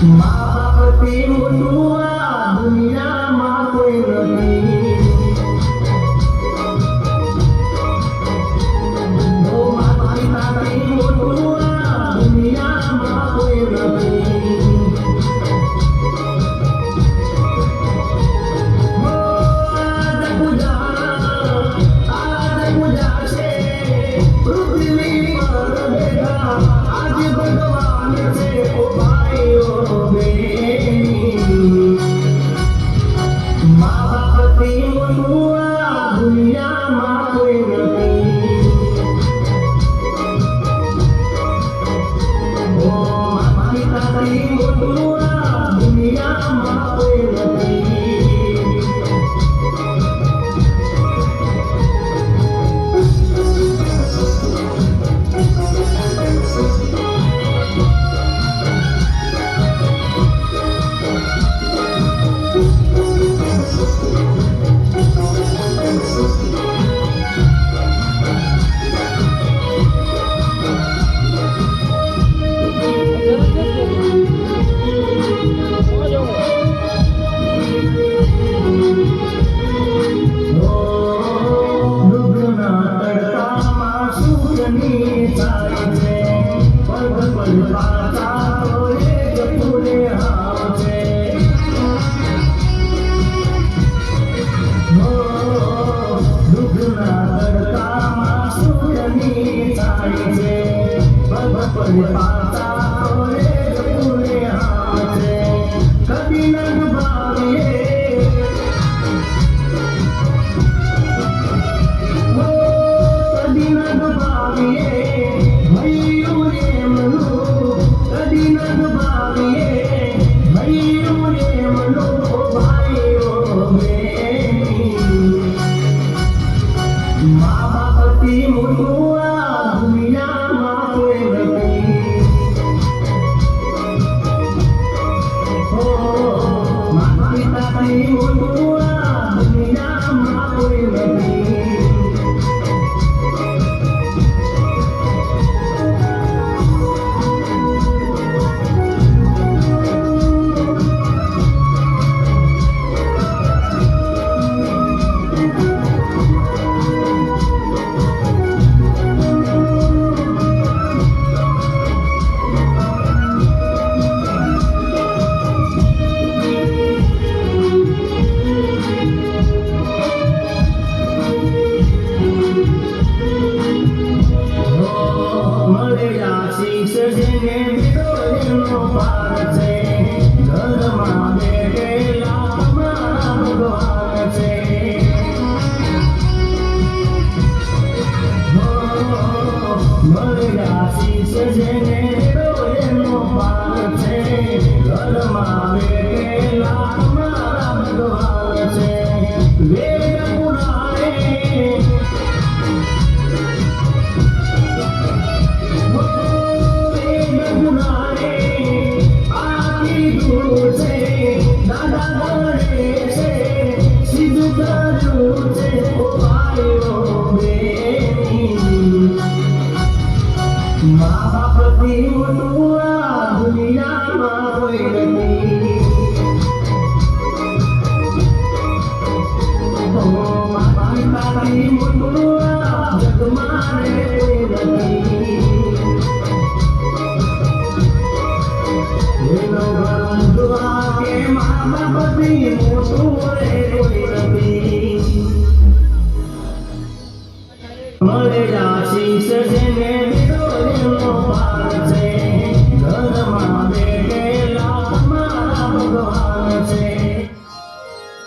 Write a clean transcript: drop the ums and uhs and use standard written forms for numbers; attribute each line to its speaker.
Speaker 1: महापति मुनुआ दुनिया मा कोई नहीं। ओ महापति मुनुआ दुनिया मा कोई नहीं। ओ आज पूजा से पृथ्वी पर बेटा आज भगवान से ओ भाइयों महापति मुनुआ दुनिया मा कोई नहीं। ओ महापति मुनुआ दुनिया मा कोई नहीं। महापति मुनुआ दुनिया मा कोई नहीं। ओ महापति मुनुआ दुनिया मा कोई नहीं। महापति मुनुआ दुनिया मा कोई नहीं। ओ महापति मुनुआ जग माने कोई नहीं। ये लोग दुआ के महापति मुनुआ कोई नहीं। मरे